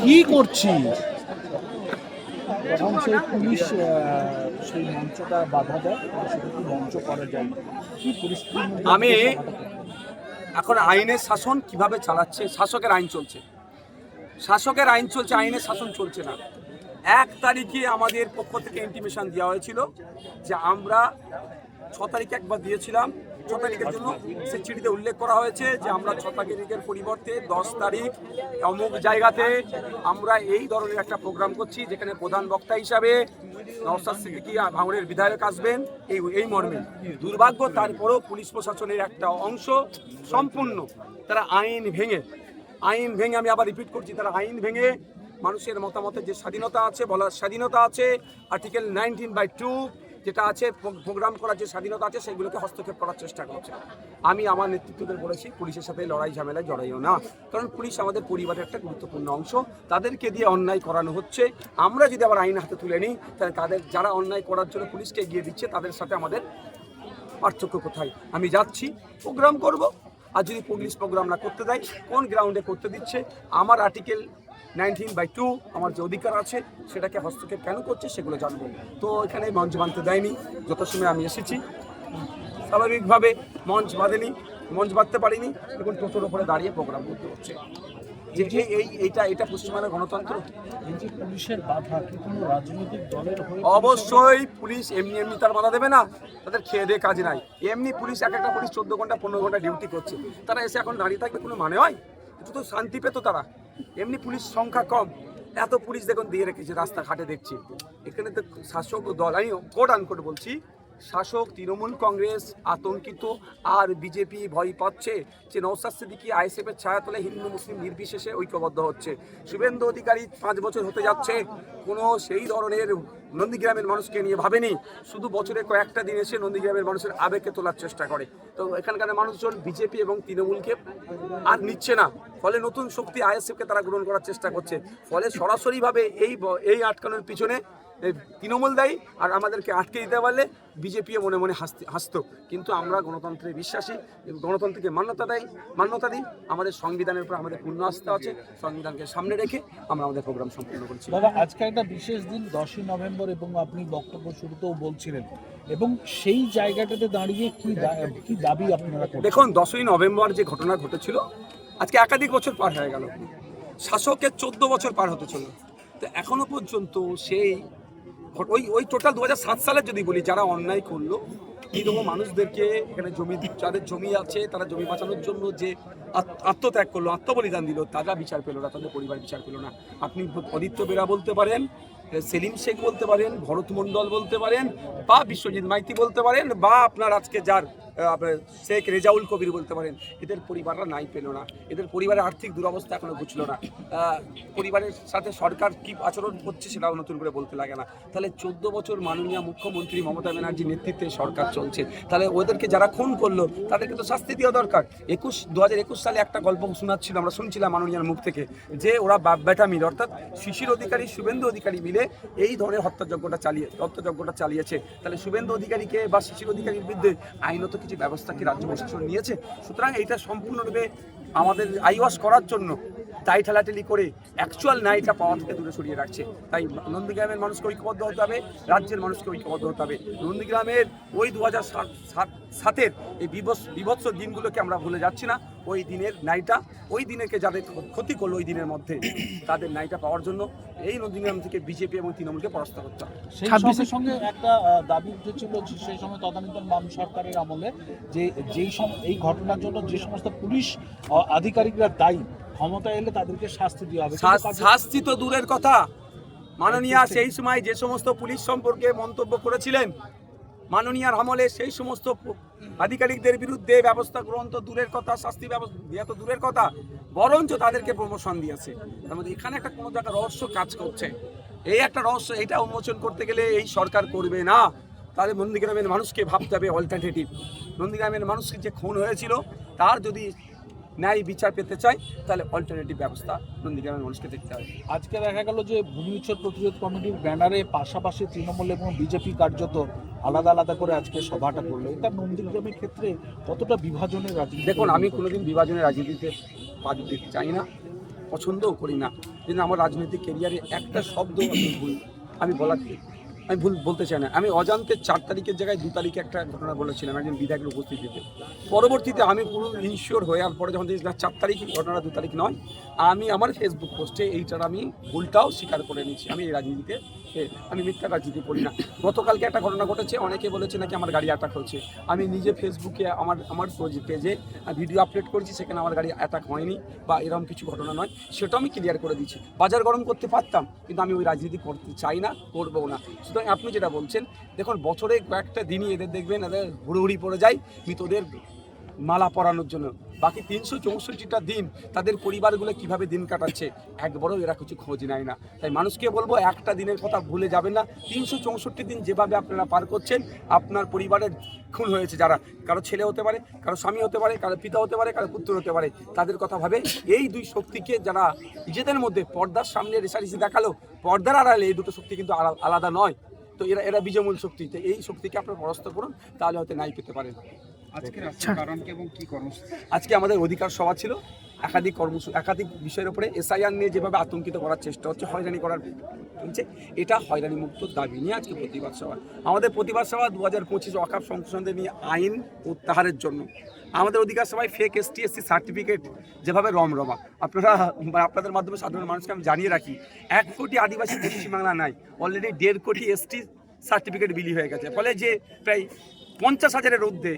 কি করছি তখন সেই পুলিশ সেই মঞ্চটা বাধা দেয়, সেটা কি মঞ্চ করা যায় কি পরিস্থিতির মধ্যে আমি এখন আইনের শাসন কিভাবে চালাচ্ছে, শাসকের আইন চলছে, আইনের শাসন চলছে না। 1 তারিখে আমাদের পক্ষ থেকে ইন্টিমেশন দেওয়া হয়েছিল যে আমরা 6 তারিখে একবার দিয়েছিলাম, 6 তারিখের জন্য সে চিঠিতে উল্লেখ করা হয়েছে যে আমরা 6 তারিখের পরিবর্তে 10 তারিখ অমুক জায়গাতে আমরা এই ধরনের একটা প্রোগ্রাম করছি, যেখানে প্রধান বক্তা হিসাবে নওশাদ সিদ্দিকী ভাঙড়ের বিধায়ক আসবেন, এই মর্মে। দুর্ভাগ্য, তারপরেও পুলিশ প্রশাসনের একটা অংশ সম্পূর্ণ তারা আইন ভেঙে, আমি আবার রিপিট করছি, তারা আইন ভেঙে মানুষের মতামতের যে স্বাধীনতা আছে, বলার স্বাধীনতা আছে, আর্টিকেল 19/2 যেটা আছে, প্রোগ্রাম করার যে স্বাধীনতা আছে, সেগুলোকে হস্তক্ষেপ করার চেষ্টা করছে। আমি আমার নেতৃত্বদের বলেছি, পুলিশের সাথে লড়াই ঝামেলায় জড়াইও না, কারণ পুলিশ আমাদের পরিবারের একটা গুরুত্বপূর্ণ অংশ। তাদেরকে দিয়ে অন্যায় করানো হচ্ছে। আমরা যদি আবার আইন হাতে তুলে নিই, তাহলে তাদের যারা অন্যায় করার জন্য পুলিশকে এগিয়ে দিচ্ছে, তাদের সাথে আমাদের পার্থক্য কোথায়? আমি যাচ্ছি, প্রোগ্রাম করব, আর যদি পুলিশ প্রোগ্রাম না করতে দেয়, কোন গ্রাউন্ডে করতে দিচ্ছে, আমার আর্টিকেল 19/2 আমার যে অধিকার আছে সেটাকে হস্তক্ষেপ কেন করছে সেগুলো জানবো। তো এখানে মঞ্চ বাঁধতে দেয়নি, যত সময় আমি এসেছি স্বাভাবিকভাবে মঞ্চ বাঁধতে পারিনি, এখন টোটোর উপরে দাঁড়িয়ে প্রোগ্রাম করতে হচ্ছে। যে এইটা পশ্চিমবঙ্গের গণতন্ত্র। এই যে পুলিশের বাধা কি কোনো রাজনৈতিক দলের হয়ে? অবশ্যই পুলিশ এমনি তার বাধা দেবে না, তাদের খেয়ে দিয়ে কাজ নাই। এমনি পুলিশ একটা পুলিশ 14 ঘন্টা 15 ঘন্টা ডিউটি করছে, তারা এসে এখন দাঁড়িয়ে থাকবে কোনো মানে হয়? একটু তো শান্তি পেতো তারা। এমনি পুলিশ সংখ্যা কম, এত পুলিশ দেখুন দিয়ে রেখেছে রাস্তাঘাটে দেখছি। এখানে তো শাসক দল, আমি কোট আনকোট বলছি, শাসক তৃণমূল কংগ্রেস আতঙ্কিত, আর বিজেপি ভয় পাচ্ছে যে নওশাদ সিদ্দিকী আইএসএফের ছায়াতলে হিন্দু মুসলিম নির্বিশেষে ঐক্যবদ্ধ হচ্ছে। শুভেন্দু অধিকারী 5 বছর হতে যাচ্ছে, কোনো সেই ধরনের নন্দীগ্রামের মানুষকে নিয়ে ভাবেনি, শুধু বছরে কয়েকটা দিন এসে নন্দীগ্রামের মানুষের আবেগকে তোলার চেষ্টা করে। তো এখানকার মানুষজন বিজেপি এবং তৃণমূলকে আর নিচ্ছে না, ফলে নতুন শক্তি আইএসএফকে তারা গ্রহণ করার চেষ্টা করছে। ফলে সরাসরিভাবে এই আটকানোর পিছনে তৃণমূল দায়ী, আর আমাদেরকে আটকে দিতে পারলে বিজেপিও মনে মনে হাসতো। কিন্তু আমরা গণতন্ত্রে বিশ্বাসী, গণতন্ত্রকে মান্যতা দিই, আমাদের সংবিধানের উপর আমাদের পূর্ণ আস্থা আছে, সংবিধানকে সামনে রেখে আমরা আমাদের প্রোগ্রাম সম্পূর্ণ করছি। দাদা, আজকে একটা বিশেষ দিন 10ই নভেম্বর, এবং আপনি বক্তব্য শুরুতেও বলছিলেন, এবং সেই জায়গাটাতে দাঁড়িয়ে কি দাবি আপনারা করেন? দেখুন, 10ই নভেম্বর যে ঘটনা ঘটেছিল, আজকে একাধিক বছর পার হয়ে গেল, শাসকের 14 বছর পার হতে চলল, তো এখনো পর্যন্ত সেই ওই টোটাল 2007 সালে যদি বলি, যারা অন্যায় করলো, এইরকম মানুষদেরকে, এখানে যাদের জমি আছে তারা জমি বাঁচানোর জন্য যে আত্মত্যাগ করলো, আত্মবলিদান দিল, তারা বিচার পেল না, তাদের পরিবার বিচার পেল না। আপনি অদিত্য বেরা বলতে পারেন, সেলিম শেখ বলতে পারেন, ভরত মণ্ডল বলতে পারেন, বা বিশ্বজিৎ মাইতি বলতে পারেন, বা আপনার আজকে যার শেখ রেজাউল কবির বলতে পারেন, এদের পরিবাররা নাই পেল না, এদের পরিবারের আর্থিক দুরবস্থা এখনো বুঝলো না। পরিবারের সাথে সরকার কি আচরণ করছে সেটাও নতুন করে বলতে লাগে না। তাহলে 14 বছর মাননীয় মুখ্যমন্ত্রী মমতা ব্যানার্জির নেতৃত্বে সরকার চলছে, তাহলে ওদেরকে যারা খুন করলো তাদেরকে তো শাস্তি দেওয়া দরকার। 2021 সালে একটা গল্প শোনাচ্ছিল, আমরা শুনছিলাম মাননীয়ার মুখ থেকে, যে ওরা বাপ বেটা মিলে, অর্থাৎ শিশির অধিকারী শুভেন্দু অধিকারী মিলে এই ধরনের হত্যাযজ্ঞটা চালিয়েছে। তাহলে শুভেন্দু অধিকারীকে বা শিশির অধিকারীর বিরুদ্ধে আইনত কিছু ব্যবস্থা কি রাজ্য প্রশাসন নিয়েছে? সুতরাং এইটা সম্পূর্ণরূপে আমাদের আইওয়াশ করার জন্য তাই ঠেলাঠেলি করে অ্যাকচুয়াল ন্যায়টা পাওয়া থেকে দূরে সরিয়ে রাখছে। তাই নন্দীগ্রামের মানুষকে ঐক্যবদ্ধ হতে হবে, রাজ্যের মানুষকে ঐক্যবদ্ধ হতে হবে। নন্দীগ্রামের ওই 2007-এর এই বিভৎস দিনগুলোকে আমরা ভুলে যাচ্ছি না। ওই দিনের ন্যায়টা, ওই দিনেরকে যাদের ক্ষতি করলো ওই দিনের মধ্যে, তাদের ন্যায়টা পাওয়ার জন্য এই নন্দীগ্রাম থেকে বিজেপি এবং তৃণমূলকে পরাস্ত করতে হবে। সেই সঙ্গে সঙ্গে একটা দাবি উঠেছিল সেই সময় তদানীন্তন বাম সরকারের আমলে, যে এই ঘটনার জন্য যে সমস্ত পুলিশ আধিকারিকরা দায়ী, ক্ষমতা এলে তাদেরকে শাস্তি দেওয়া হবে। শাস্তি তো দূরের কথা, মাননীয়া সেই সময় যে সমস্ত পুলিশ সম্পর্কে মন্তব্য করেছিলেন, মাননীয়ার আমলে সেই সমস্ত আধিকারিকদের বিরুদ্ধে ব্যবস্থা গ্রহণ তো দূরের কথা, শাস্তি ব্যবস্থা দেওয়া তো দূরের কথা, বরঞ্চ তাদেরকে প্রমোশন দিয়েছে। তার মধ্যে এখানে একটা কোনো জায়গায় রহস্য কাজ করছে। এই একটা রহস্য, এইটা উন্মোচন করতে গেলে এই সরকার করবে না। তাহলে নন্দীগ্রামের মানুষকে ভাবতে হবে অল্টারনেটিভ। নন্দীগ্রামের মানুষকে যে খুন হয়েছিল, তার যদি ন্যায় বিচার পেতে চাই, তাহলে অল্টারনেটিভ ব্যবস্থা নন্দীগ্রামের মানুষকে দেখতে হবে। আজকে দেখা গেল যে ভূমি উচ্ছেদ প্রতিরোধ কমিটির ব্যানারে পাশাপাশি তৃণমূল এবং বিজেপি কার্যত আলাদা আলাদা করে আজকে সভাটা করলো। এটা নন্দীগ্রামের ক্ষেত্রে কতটা বিভাজনের রাজনীতি? দেখুন, আমি কোনোদিন বিভাজনের রাজনীতিতে পা দিতে চাই না। পছন্দও করি না, কিন্তু আমার রাজনৈতিক ক্যারিয়ারে একটা শব্দ আমি ভুল বলতে চাই না। আমি অজান্তে 4 তারিখের জায়গায় 2 তারিখে একটা ঘটনা বলেছিলাম একজন বিধায়কের উপস্থিতিতে। পরবর্তীতে আমি পুরো ইনশিওর হয়ে আর পরে যখন দেখলাম 4 তারিখ ঘটনাটা 2 তারিখ নয়, আমি আমার ফেসবুক পোস্টে এইটার আমি ভুলটাও স্বীকার করে নিয়েছি। আমি এই রাজনীতিতে আমি মিথ্যা রাজনীতি করি না। গতকালকে একটা ঘটনা ঘটেছে, অনেকে বলেছে নাকি আমার গাড়ি অ্যাটাক হচ্ছে। আমি নিজে ফেসবুকে আমার পেজে ভিডিও আপলোড করেছি, সেখানে আমার গাড়ি অ্যাটাক হয়নি বা এরকম কিছু ঘটনা নয়, সেটাও আমি ক্লিয়ার করে দিচ্ছি। বাজার গরম করতে পারতাম, কিন্তু আমি ওই রাজনীতি করতে চাই না, করবো না। সুতরাং আপনি যেটা বলছেন, দেখুন বছরে কয়েকটা দিনই এদের দেখবেন এদের হুড়োহুড়ি পড়ে যায় মৃতদের মালা পরানোর জন্য, বাকি 364টা দিন তাদের পরিবারগুলো কিভাবে দিন কাটাচ্ছে একবারও এরা কিছু খোঁজ নেয় না। তাই মানুষকে বলবো একটা দিনের কথা ভুলে যাবেন না। 364 দিন যেভাবে আপনারা পার করছেন, আপনার পরিবারের খুন হয়েছে যারা, কারো ছেলে হতে পারে, কারো স্বামী হতে পারে, কারো পিতা হতে পারে, কারো পুত্র হতে পারে, তাদের কথা ভাবে এই দুই শক্তিকে যারা নিজেদের মধ্যে পর্দার সামনে রেশারেশি দেখালো, পর্দার আড়ালে এই দুটো শক্তি কিন্তু আলাদা নয়। তো এরা বিজয়মূল শক্তি, তো এই শক্তিকে আপনারা পরাস্ত করুন, তাহলে হয়তো নাই পেতে পারেন। আজকে আমাদের অধিকার সভা ছিল, একাধিক বিষয়ের উপরে এসআইআর নিয়ে যেভাবে আতঙ্কিত করার চেষ্টা হচ্ছে, হয়রানি করার হচ্ছে, এটা হয়রানি মুক্ত দাবি নিয়ে আজকে প্রতিবাদ সভা। আমাদের প্রতিবাদ সভা 2025 ওয়াকফ সংশোধন নিয়ে আইন প্রত্যাহারের জন্য। আমাদের অধিকার সভায় ফেক ST SC সার্টিফিকেট যেভাবে রমরমা, আপনাদের মাধ্যমে সাধারণ মানুষকে আমি জানিয়ে রাখি, 1 কোটি আদিবাসী পশ্চিমবাংলা নাই, অলরেডি 1.5 কোটি ST সার্টিফিকেট বিলি হয়ে গেছে। ফলে যে প্রায় 50,000-এর ঊর্ধ্বে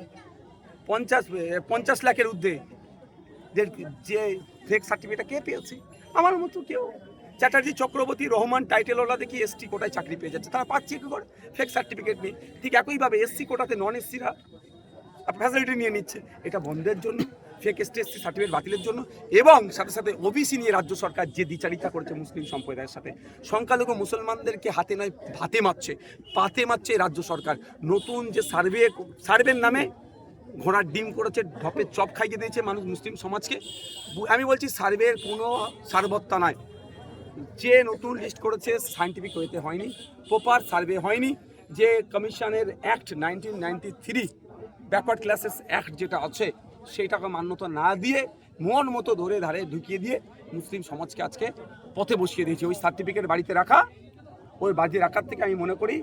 50 লাখের ঊর্ধ্বে যে ফেক সার্টিফিকেট কে পেয়েছে? আমার মতো কেউ। চ্যাটার্জি, চক্রবর্তী, রহমান টাইটেলওয়ালা দেখি ST কোটায় চাকরি পেয়ে যাচ্ছে, তারা পাচ্ছে কি করে? ফেক সার্টিফিকেট নিয়ে। ঠিক একইভাবে SC কোটাতে নন SCরা ফ্যাসিলিটি নিয়ে নিচ্ছে। এটা বন্ধের জন্য, ফেক ST SC সার্টিফিকেট বাতিলের জন্য, এবং সাথে সাথে OBC নিয়ে রাজ্য সরকার যে দ্বিচারিতা করেছে মুসলিম সম্প্রদায়ের সাথে, সংখ্যালঘু মুসলমানদেরকে হাতে নয় পাতে মারছে রাজ্য সরকার। নতুন যে সার্ভের নামে ঘোড়ার ডিম করেছে, ঢপের চপ খাইয়ে দিয়েছে মানুষ মুসলিম সমাজকে। আমি বলছি সার্ভের কোনো সার্বত্তা নয়। যে নতুন লিস্ট করেছে সায়েন্টিফিক ওয়েতে হয়নি, প্রপার সার্ভে হয়নি। যে কমিশনের অ্যাক্ট 1993 ব্যাকওয়ার্ড ক্লাসেস অ্যাক্ট যেটা আছে, সেইটাকে মান্যতা না দিয়ে মন মতো ধরে ধারে ঢুকিয়ে দিয়ে মুসলিম সমাজকে আজকে পথে বসিয়ে দিয়েছে। ওই সার্টিফিকেট বাড়িতে রাখার থেকে আমি মনে করি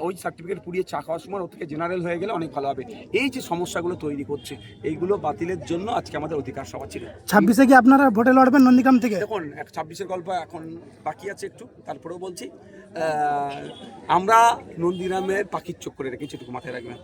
ওই সার্টিফিকেট পুড়িয়ে চা খাওয়ার সময় ওর থেকে জেনারেল হয়ে গেলে অনেক ভালো হবে। এই যে সমস্যাগুলো তৈরি করছে, এইগুলো বাতিলের জন্য আজকে আমাদের অধিকার সভা ছিল। 26-এ কি আপনারা ভোটে লড়বেন নন্দীগ্রাম থেকে? দেখুন 26-এর গল্প এখন বাকি আছে একটু, তারপরেও বলছি আমরা নন্দীগ্রামের পাখির চোখ করে রেখেছি, এটুকু মাথায় রাখবেন।